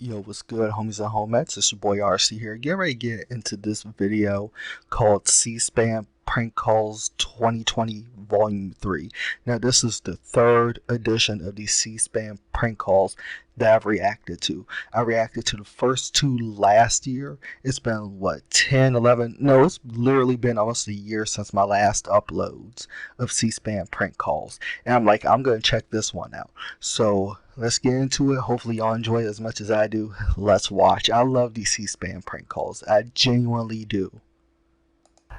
Yo, what's good, homies and homettes? It's your boy RC here. Get ready to get into this video called C-SPAN Prank Calls 2020 Volume 3. Now, this is the third edition of these C-SPAN prank calls that I've reacted to. I reacted to the first two last year. It's been, 10, 11? No, it's literally been almost a year since my last uploads of C-SPAN prank calls. And I'm like, I'm going to check this one out. So, let's get into it. Hopefully y'all enjoy it as much as I do. Let's watch. I love these C-SPAN prank calls. I genuinely do.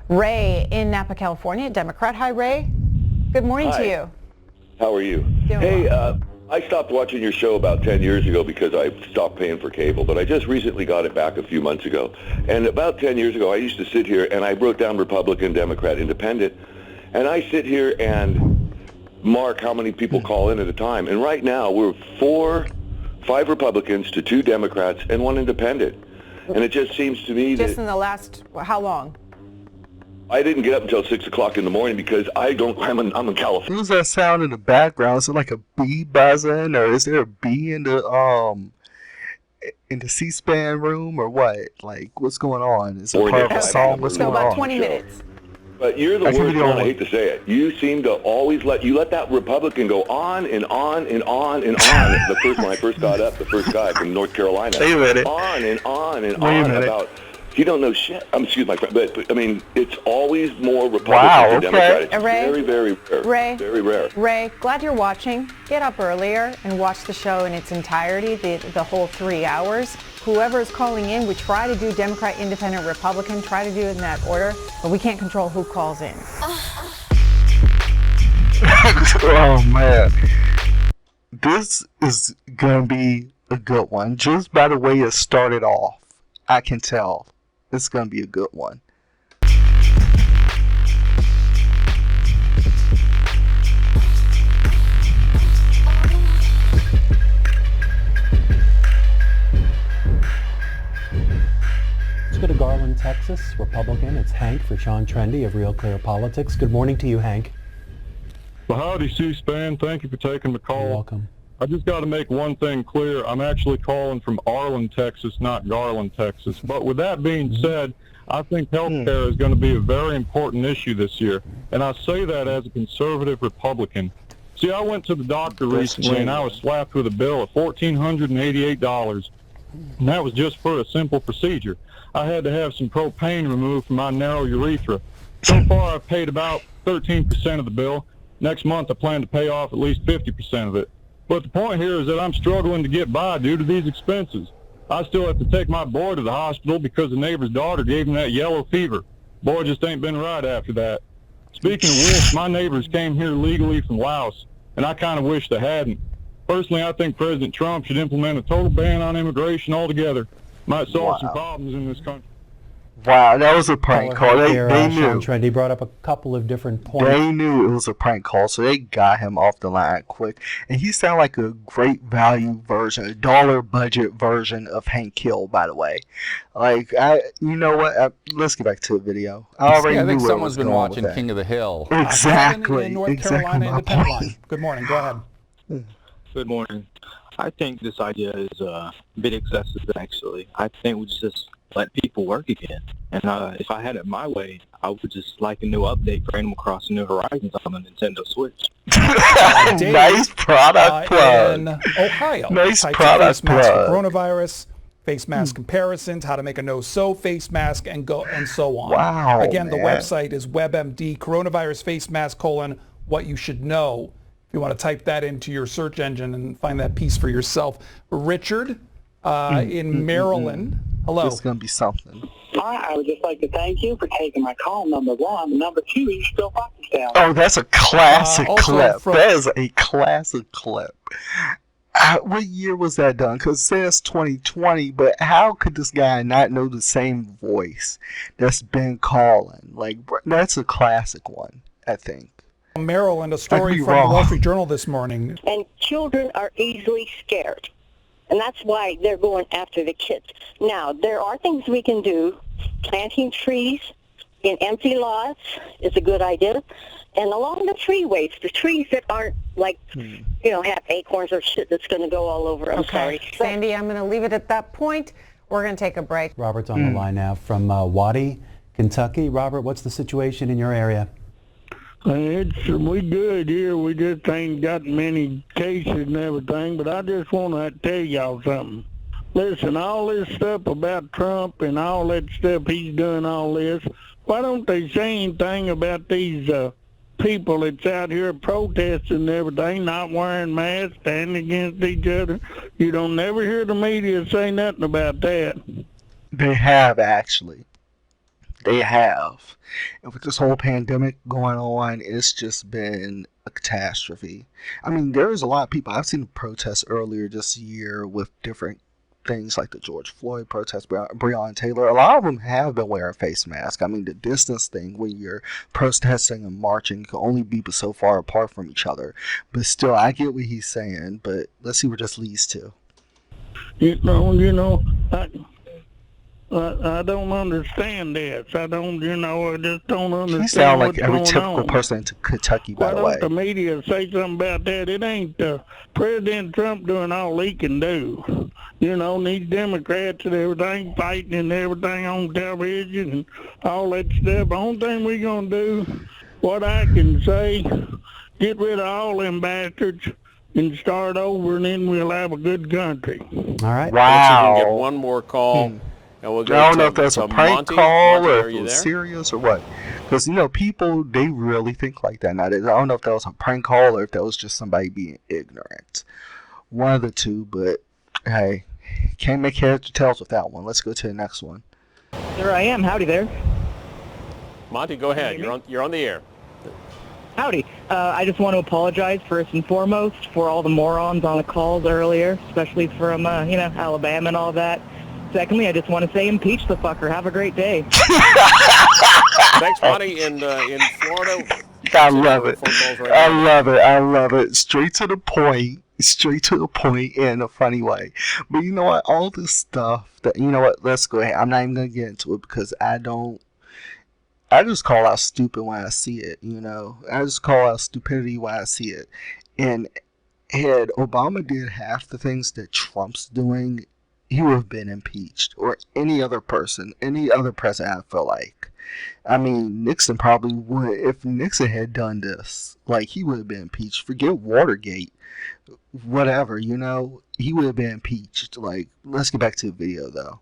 Ray in Napa, California, Democrat. Hi, Ray. Good morning to you. How are you? Doing Hey, well. I stopped watching your show about 10 years ago because I stopped paying for cable, but I just recently got it back a few months ago. And about 10 years ago, I used to sit here and I wrote down Republican, Democrat, Independent, and I sit here and mark how many people call in at a time. And right now, we're 5 Republicans to 2 Democrats and 1 Independent. And it just seems to me Just that in the last, how long? I didn't get up until 6 o'clock in the morning because I'm in California. Who's that sound in the background? Is it like a bee buzzing, or is there a bee in the C-SPAN room, or what? Like, what's going on? Is it part of a song? What's So going about on? 20 minutes. But you're the worst one, I hate to say it. You seem to always let that Republican go on and on and on and on. When I first got up, the first guy from North Carolina. Wait a minute. On and on and Wait a on minute. about, he don't know shit. Excuse my friend, but I mean, it's always more Republican Wow, than okay. Democrat. It's Ray? very, very rare. Ray? Very rare. Ray, glad you're watching. Get up earlier and watch the show in its entirety, the whole 3 hours. Whoever is calling in, we try to do Democrat, Independent, Republican, try to do it in that order, but we can't control who calls in. Oh man, this is gonna be a good one. Just by the way it started off, I can tell it's gonna be a good one. Let's go to Garland, Texas. Republican. It's Hank for Sean Trendy of Real Clear Politics. Good morning to you, Hank. Well, howdy, C-SPAN. Thank you for taking the call. You're welcome. I just got to make one thing clear. I'm actually calling from Arlen, Texas, not Garland, Texas. But with that being said, I think health care is going to be a very important issue this year. And I say that as a conservative Republican. See, I went to the doctor recently, and I was slapped with a bill of $1,488. And that was just for a simple procedure. I had to have some propane removed from my narrow urethra. So far, I've paid about 13% of the bill. Next month, I plan to pay off at least 50% of it. But the point here is that I'm struggling to get by due to these expenses. I still have to take my boy to the hospital because the neighbor's daughter gave him that yellow fever. Boy just ain't been right after that. Speaking of which, my neighbors came here legally from Laos, and I kind of wish they hadn't. Personally, I think President Trump should implement a total ban on immigration altogether. Might solve some problems in this country. Wow, that was a prank call. They Sean knew. Trendy brought up a couple of different points. They knew it was a prank call, so they got him off the line quick. And he sounded like a great value version, a dollar budget version of Hank Hill, by the way. Like, you know what? Let's get back to the video. I already I knew think where it someone's was been going watching with that. King of the Hill. Exactly. In North Exactly Carolina my Independent point. line. Good morning. Go ahead. Good morning. I think this idea is a bit excessive, actually. I think we just let people work again. And if I had it my way, I would just like a new update for Animal Crossing New Horizons on the Nintendo Switch. Dave, Nice product plug. in Ohio. Nice Types of product face mask for plug. coronavirus, face mask comparisons, how to make a no-sew face mask, and so on. Wow, Again, the man. website is WebMD coronavirus face mask : what you should know. If you want to type that into your search engine and find that piece for yourself. Richard in Maryland. Hello. This is going to be something. Hi, I would just like to thank you for taking my call, number one. Number two, you still fucking down. Oh, that's a classic Also clip. from- That is a classic clip. What year was that done? Because it says 2020, but how could this guy not know the same voice that's been calling? Like, that's a classic one, I think. Maryland, a I story could be from wrong. the Wall Street Journal this morning. And children are easily scared. And that's why they're going after the kids. Now, there are things we can do, planting trees, in empty lots is a good idea. And along the freeways, the trees that aren't like, have acorns or shit that's going to go all over. I'm sorry. Sandy, I'm going to leave it at that point. We're going to take a break. Robert's on the line now from Waddy, Kentucky. Robert, what's the situation in your area? We good here. We just ain't got many cases and everything, but I just want to tell y'all something. Listen, all this stuff about Trump and all that stuff he's doing, all this, why don't they say anything about these people that's out here protesting and everything, not wearing masks, standing against each other? You don't never hear the media say nothing about that. They have, actually. They have. And with this whole pandemic going on, it's just been a catastrophe. I mean, there's a lot of people. I've seen protests earlier this year with different things like the George Floyd protest, Breonna Taylor. A lot of them have been wearing face masks. I mean, the distance thing, when you're protesting and marching, you can only be so far apart from each other. But still, I get what he's saying, but let's see where this leads to. I don't understand this. I just don't understand. You sound like what's every going typical on. person in Kentucky, by Why the way. don't the media say something about that? It ain't President Trump doing all he can do. These Democrats and everything fighting and everything on television and all that stuff. The only thing we're going to do, what I can say, get rid of all them bastards and start over, and then we'll have a good country. All right. Let's see if we can get one more call. And we'll go I don't know if that's a prank Monty. call Monty, or are if you it was there? serious or what. Because, people, they really think like that nowadays. I don't know if that was a prank call or if that was just somebody being ignorant. One of the two, but, hey, can't make heads or tails with that one. Let's go to the next one. There I am. Howdy there. Monty, go ahead. You're on the air. Howdy. I just want to apologize first and foremost for all the morons on the calls earlier, especially from, Alabama and all that. Secondly, I just want to say impeach the fucker. Have a great day. Thanks, Monty. In Florida. I love it. Right I love it. Straight to the point in a funny way. But you know what? All this stuff let's go ahead. I'm not even going to get into it because I just call out stupid when I see it, I just call out stupidity when I see it. And had Obama did half the things that Trump's doing, he would have been impeached, or any other person, any other president, I feel like. I mean, Nixon probably would. If Nixon had done this, he would have been impeached. Forget Watergate, whatever, he would have been impeached. Let's get back to the video, though.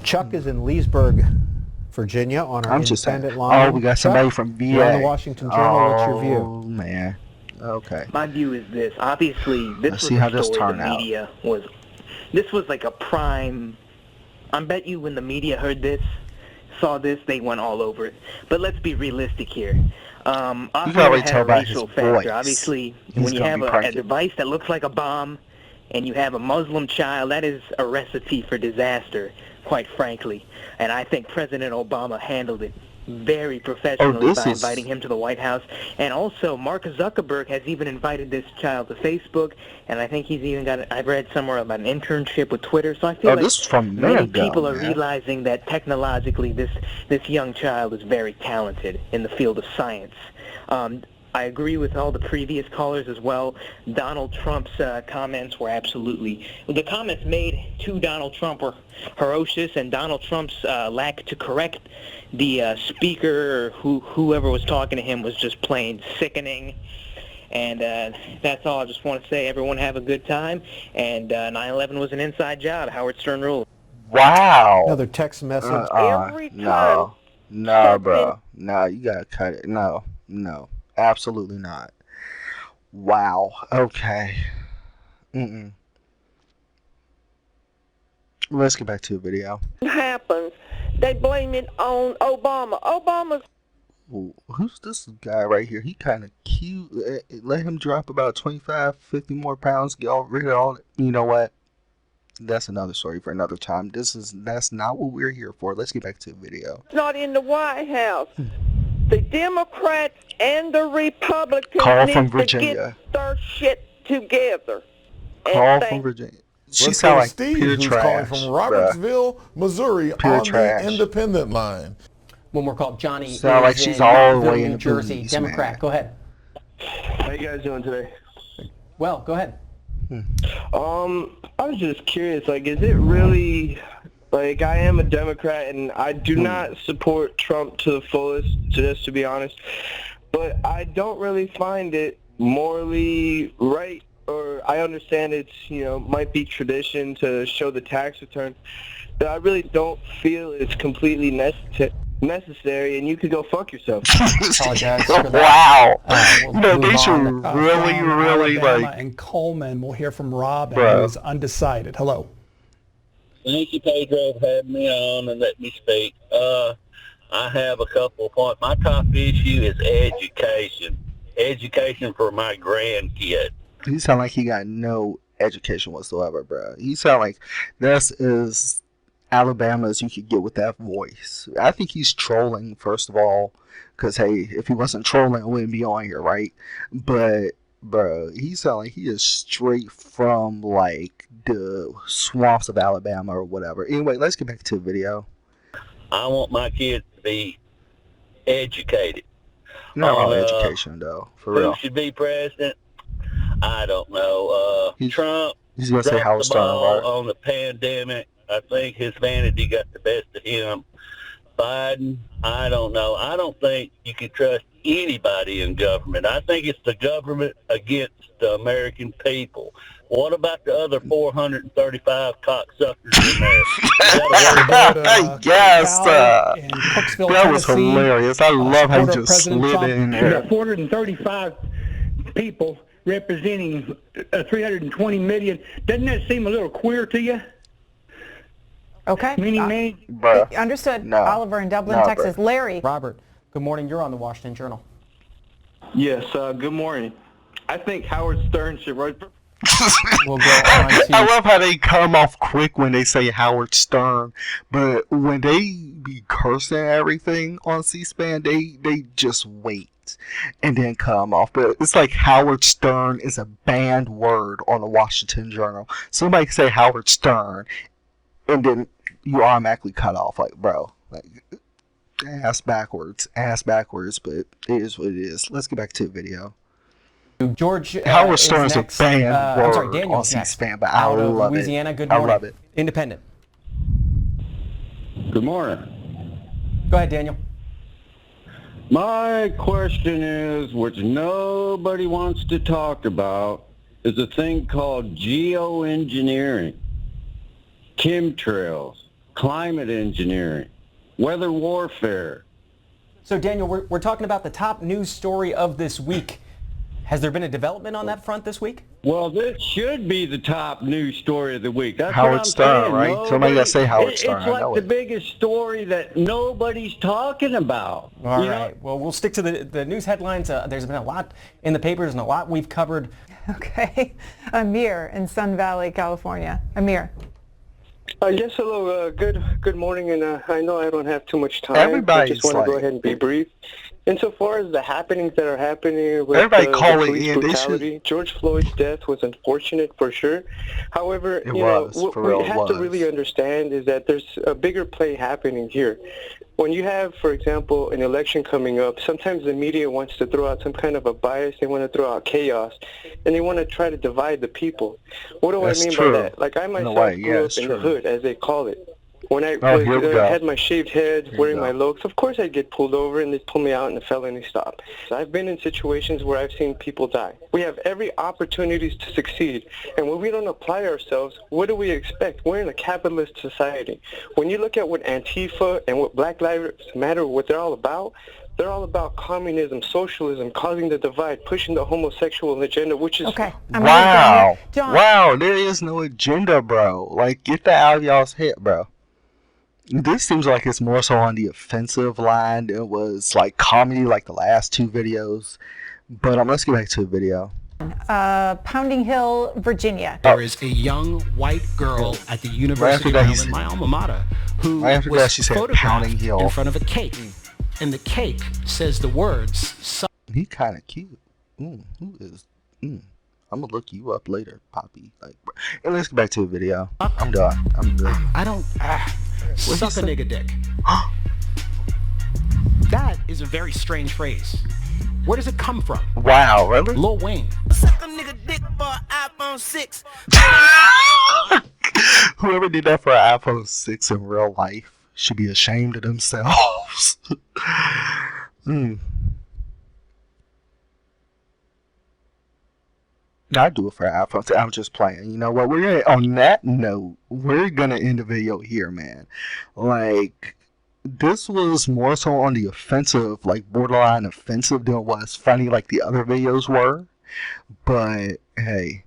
Chuck is in Leesburg, Virginia, on our independent line. Oh, we got somebody from VA. You're on the Washington Journal. What's your view? Oh, man. Okay. My view is this. Obviously, this Let's was see how a this story turn the out. media was. This was like a prime. I bet you when the media heard this, saw this, they went all over it. But let's be realistic here. You can Oswald already had tell a by his racial voice. factor. Obviously, He's when you gonna have be a cranky. device that looks like a bomb, and you have a Muslim child, that is a recipe for disaster, quite frankly. And I think President Obama handled it very professionally by inviting him to the White House. And also, Mark Zuckerberg has even invited this child to Facebook, and I think he's even got, I've read somewhere about an internship with Twitter. So I feel like this is from many America, people are man. realizing that technologically this young child is very talented in the field of science. I agree with all the previous callers as well. Donald Trump's comments were absolutely... The comments made to Donald Trump were ferocious, and Donald Trump's lack to correct the speaker or whoever was talking to him was just plain sickening. And that's all. I just want to say everyone have a good time, and 9/11 was an inside job. Howard Stern ruled. Wow. Another text message. Every No, time bro. No, you gotta cut it. No, absolutely not. Wow. Okay. Let's get back to the video. happens, they blame it on Obama. Obama's Ooh, who's this guy right here? He kind of cute. Let him drop about 25, 50 more pounds. Get rid of all. You know what? That's another story for another time. That's not what we're here for. Let's get back to the video. not in the White House. The Democrats and the Republicans Call need from to Virginia. get their shit together. Call from Virginia. She Let's sound go to like Steve, pure who's trash. calling from Robertsville, Missouri, Pure on trash. the independent line. One more call. Johnny is like she's in all the way Knoxville, in New the Jersey. booties, Democrat. man. Go ahead. How you guys doing today? Well, go ahead. I was just curious, like, is it really, like, I am a Democrat and I do not support Trump to the fullest, just to be honest, but I don't really find it morally right, or I understand it's, you know, might be tradition to show the tax return, but I really don't feel it's completely necessary, and you could go fuck yourself. Apologize for that. Wow. We'll No, move they should on. really, From really Alabama like. and Coleman. We'll hear from Robin, Bro. who is undecided. Hello. Thank you, Pedro, for having me on and let me speak. I have a couple of points. My top issue is education. Education for my grandkid. He sound like he got no education whatsoever, bro. He sound like this is Alabama as you could get with that voice. I think he's trolling, first of all, because, hey, if he wasn't trolling, I wouldn't be on here, right? But, bro, he sound like he is straight from, like, the swamps of Alabama or whatever. Anyway, let's get back to the video. I want my kids to be educated. Not all education, though, for real. Who should be president? I don't know. Trump He's going to say Howard dropped the Stern, ball right? on the pandemic. I think his vanity got the best of him. Biden, I don't know. I don't think you can trust anybody in government. I think it's the government against the American people. What about the other 435 cocksuckers in there? Yes, in Cooksville, that was Tennessee. hilarious. I love how he supporter of just President slid Trump. in You there. got 435 people representing 320 million. Doesn't that seem a little queer to you? Okay. Bruh. Understood. No. Oliver in Dublin, No, Texas. bruh. Larry. Robert, good morning. You're on the Washington Journal. Yes, good morning. I think Howard Stern should run for... We'll go on to... I love how they come off quick when they say Howard Stern, but when they be cursing everything on C-SPAN, they just wait and then come off. But it's like Howard Stern is a banned word on the Washington Journal. Somebody can say Howard Stern, and then you automatically cut off. Like, bro, like ass backwards, but it is what it is. Let's get back to the video. George Howard is Stern is a next. banned I'm word sorry, Daniel on is next. C-SPAN, but I Out of love Louisiana. it. Good I morning. love it. Independent. Good morning. Go ahead, Daniel. My question is, which nobody wants to talk about, is a thing called geoengineering, chemtrails, climate engineering, weather warfare. So, Daniel, we're talking about the top news story of this week. Has there been a development on that front this week? Well, this should be the top news story of the week. That's Howard what I'm Stern, saying. right? Somebody gotta say Howard Stern. It's I like know the it. biggest story that nobody's talking about. All You know? right. Well, we'll stick to the news headlines. There's been a lot in the papers and a lot we've covered. Okay. Amir in Sun Valley, California. Amir. Yes, hello. Good morning, and I know I don't have too much time. Everybody's I just want to like- go ahead and be brief. Insofar as the happenings that are happening with Everybody the call it police in. They brutality, George Floyd's death was unfortunate for sure. However, It you know, was, what for real, we it have to was. really understand is that there's a bigger play happening here. When you have, for example, an election coming up, sometimes the media wants to throw out some kind of a bias. They want to throw out chaos, and they want to try to divide the people. What do That's I mean true. by that? Like, I In a myself way, grew yeah, up it's in the true. hood, as they call it. When I Oh, here we go. had my shaved head, Here wearing we my go. lokes, of course I'd get pulled over and they'd pull me out in a felony stop. I've been in situations where I've seen people die. We have every opportunity to succeed, and when we don't apply ourselves, what do we expect? We're in a capitalist society. When you look at what Antifa and what Black Lives Matter, what they're all about communism, socialism, causing the divide, pushing the homosexual agenda, which is... Okay. Wow. John. Wow, there is no agenda, bro. Like, get that out of y'all's head, bro. This seems like it's more so on the offensive line. It was like comedy like the last two videos. But let's get back to the video. Pounding Hill, Virginia. There is a young white girl at the University of Maryland, my alma mater, who Right after that, was she said photographed Pounding Hill. in front of a cake. And the cake says the words... He kind of cute. Who is... I'm going to look you up later, Poppy. Like, bro. And let's get back to the video. I'm done. I'm good. I don't... suck a nigga dick. That is a very strange phrase. Where does it come from? Wow, really? Lil Wayne. Whoever did that for an iPhone 6 in real life should be ashamed of themselves. I'd do it for an iPhone 6. I'm just playing. You know what? On that note, we're gonna end the video here, man. Like, this was more so on the offensive, like borderline offensive than it was funny like the other videos were. But hey,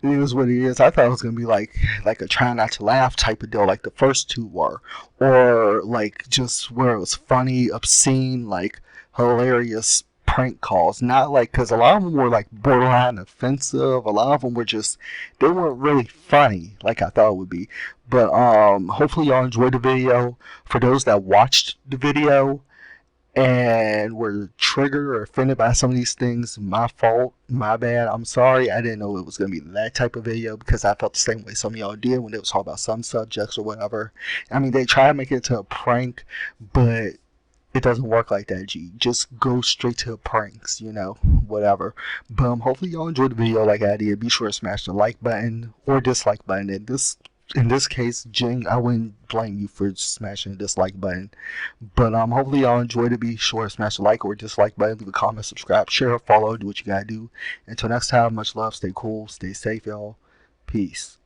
it is what it is. I thought it was gonna be like a try not to laugh type of deal, like the first two were, or like just where it was funny, obscene, like hilarious prank calls. Not like, because a lot of them were like borderline offensive. A lot of them were just, they weren't really funny like I thought it would be. But hopefully y'all enjoyed the video. For those that watched the video and were triggered or offended by some of these things, my fault, my bad. I'm sorry. I didn't know it was going to be that type of video, because I felt the same way some of y'all did when they was talking about some subjects or whatever. I mean, they try to make it into a prank, but it doesn't work like that, G. Just go straight to the pranks, you know, whatever. But hopefully y'all enjoyed the video like I did. Be sure to smash the like button or dislike button. In this case, Jing, I wouldn't blame you for smashing the dislike button. But hopefully y'all enjoyed it. Be sure to smash the like or dislike button. Leave a comment, subscribe, share, follow, do what you gotta do. Until next time, much love, stay cool, stay safe, y'all. Peace.